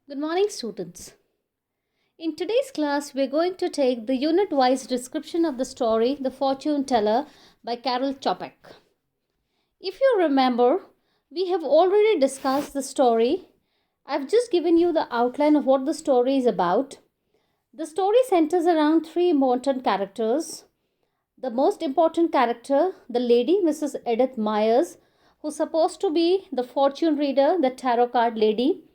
Good morning, students. In today's class, we're going to take the unit-wise description of the story, The Fortune Teller by Carol Chopek. If you remember, we have already discussed the story. I've just given you the outline of what the story is about. The story centers around three important characters. The most important character, the lady, Mrs. Edith Myers, who's supposed to be the fortune reader, the tarot card lady.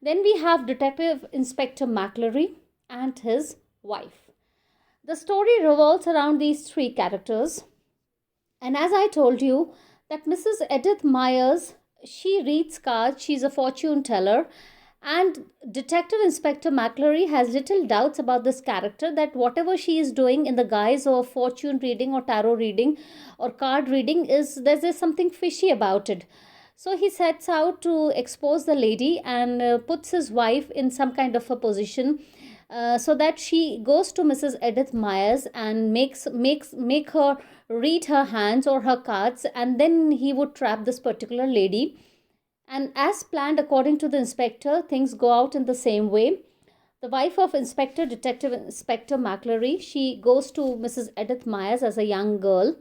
Then we have Detective Inspector McClary and his wife. The story revolves around these three characters. And as I told you, that Mrs. Edith Myers, she reads cards, she's a fortune teller. And Detective Inspector McClary has little doubts about this character, that whatever she is doing in the guise of fortune reading or tarot reading or card reading, there's something fishy about it. So he sets out to expose the lady and puts his wife in some kind of a position so that she goes to Mrs. Edith Myers and make her read her hands or her cards, and then he would trap this particular lady. And as planned, according to the inspector, things go out in the same way. The wife of Detective Inspector McClary, she goes to Mrs. Edith Myers as a young girl,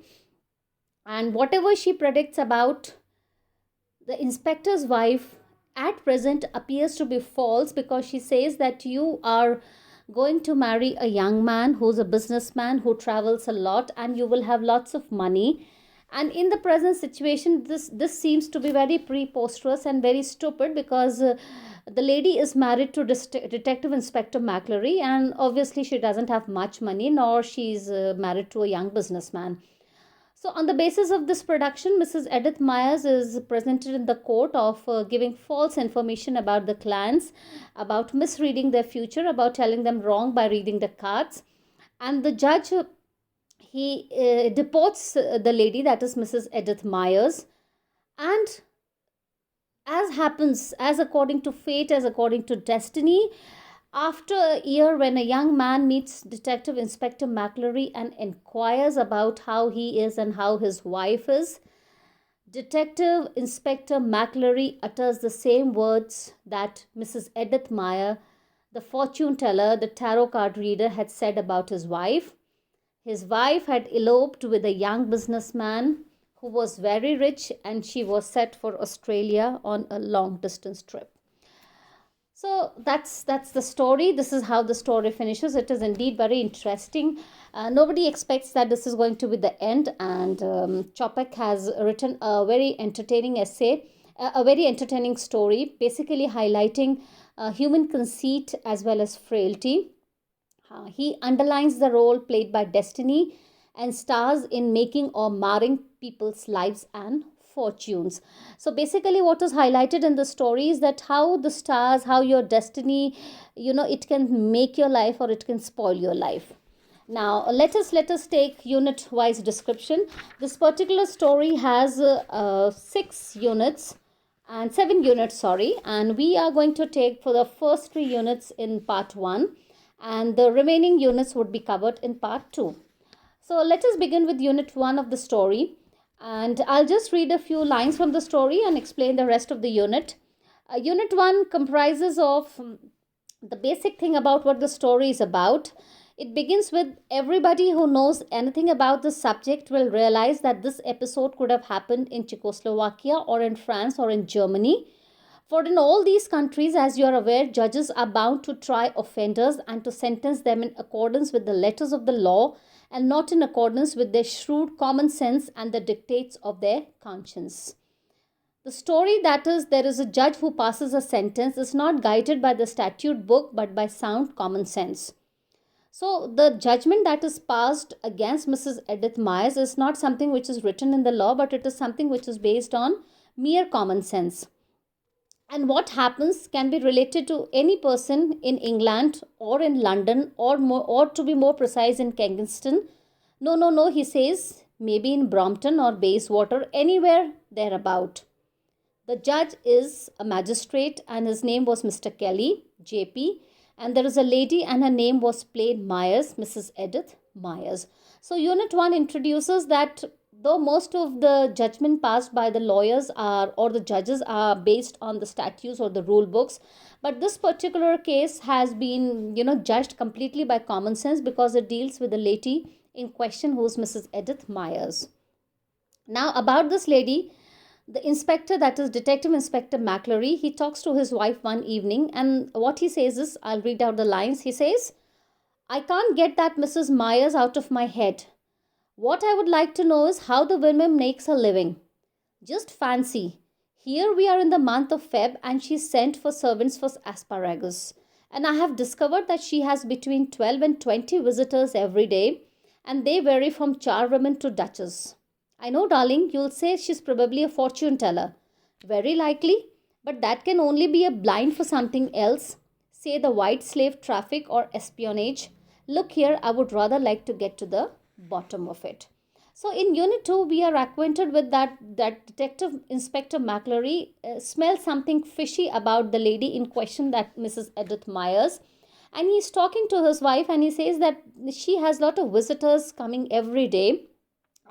and whatever she predicts about the inspector's wife at present appears to be false, because she says that you are going to marry a young man who's a businessman who travels a lot, and you will have lots of money. And in the present situation, this seems to be very preposterous and very stupid, because the lady is married to Detective Inspector McClary, and obviously she doesn't have much money, nor she's married to a young businessman. So on the basis of this production, Mrs. Edith Myers is presented in the court of giving false information about the clients, about misreading their future, about telling them wrong by reading the cards. And the judge, he deports the lady, that is Mrs. Edith Myers. And as happens, as according to fate, as according to destiny, after a year, when a young man meets Detective Inspector McClary and inquires about how he is and how his wife is, Detective Inspector McClary utters the same words that Mrs. Edith Meyer, the fortune teller, the tarot card reader, had said about his wife. His wife had eloped with a young businessman who was very rich, and she was set for Australia on a long distance trip. So that's the story. This is how the story finishes. It is indeed very interesting. Nobody expects that this is going to be the end, and Chopek has written a very entertaining essay, a very entertaining story, basically highlighting human conceit as well as frailty. He underlines the role played by destiny and stars in making or marring people's lives and fortunes. So basically what is highlighted in the story is that how the stars, how your destiny, it can make your life or it can spoil your life. Now let us take unit wise description. This particular story has 6 units and 7 units, sorry, and we are going to take for the first 3 units in part 1, and the remaining units would be covered in part 2. So let us begin with unit 1 of the story. And I'll just read a few lines from the story and explain the rest of the unit. Unit 1 comprises of the basic thing about what the story is about. It begins with everybody who knows anything about the subject will realize that this episode could have happened in Czechoslovakia or in France or in Germany. For in all these countries, as you are aware, judges are bound to try offenders and to sentence them in accordance with the letters of the law, and not in accordance with their shrewd common sense and the dictates of their conscience. The story, that is, there is a judge who passes a sentence, is not guided by the statute book but by sound common sense. So the judgment that is passed against Mrs. Edith Myers is not something which is written in the law, but it is something which is based on mere common sense. And what happens can be related to any person in England or in London, or to be more precise, in Kingston. No, he says, maybe in Brompton or Bayswater, anywhere thereabout. The judge is a magistrate, and his name was Mr. Kelly, JP, and there is a lady and her name was plain Myers, Mrs. Edith Myers. So unit 1 introduces that though most of the judgment passed by the lawyers are or the judges are based on the statutes or the rule books, but this particular case has been judged completely by common sense because it deals with the lady in question, who's Mrs. Edith Myers. Now, about this lady, the inspector, that is Detective Inspector McClary, he talks to his wife one evening, and what he says is, I'll read out the lines. He says, I can't get that Mrs. Myers out of my head. What I would like to know is how the woman makes her living. Just fancy. Here we are in the month of Feb and she sent for servants for asparagus. And I have discovered that she has between 12 and 20 visitors every day, and they vary from charwomen to duchess. I know, darling, you'll say she's probably a fortune teller. Very likely, but that can only be a blind for something else, say the white slave traffic or espionage. Look here, I would rather like to get to the bottom of it. So in Unit 2, we are acquainted with that Detective Inspector McClary smells something fishy about the lady in question, that Mrs. Edith Myers. And he's talking to his wife and he says that she has a lot of visitors coming every day.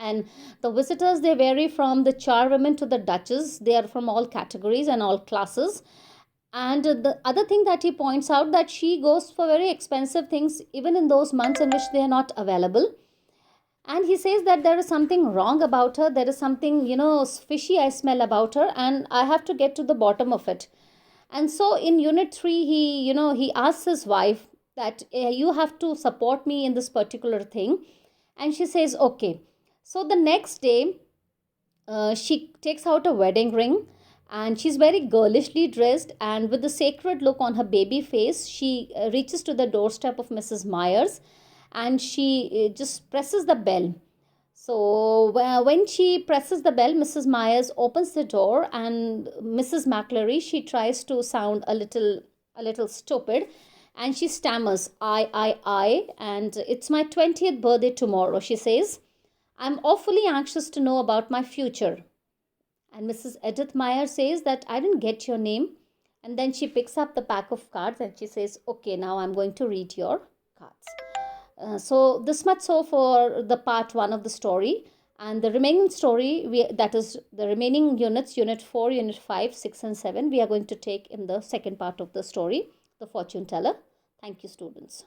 And the visitors, they vary from the charwomen to the duchess. They are from all categories and all classes. And the other thing that he points out, that she goes for very expensive things even in those months in which they are not available. And he says that there is something wrong about her. There is something, fishy I smell about her, and I have to get to the bottom of it. And so in Unit 3, he asks his wife that you have to support me in this particular thing. And she says, okay. So the next day, she takes out a wedding ring, and she's very girlishly dressed, and with the sacred look on her baby face, she reaches to the doorstep of Mrs. Myers, and she just presses the bell. So when she presses the bell, Mrs. Myers opens the door, and Mrs. McClary, she tries to sound a little stupid, and she stammers, I, and it's my 20th birthday tomorrow, she says. I'm awfully anxious to know about my future. And Mrs. Edith Meyer says that I didn't get your name. And then she picks up the pack of cards and she says, okay, now I'm going to read your cards. So this much so for the part 1 of the story. And the remaining story, that is the remaining units, Unit 4, Unit 5, 6 and 7, we are going to take in the second part of the story, The Fortune Teller. Thank you, students.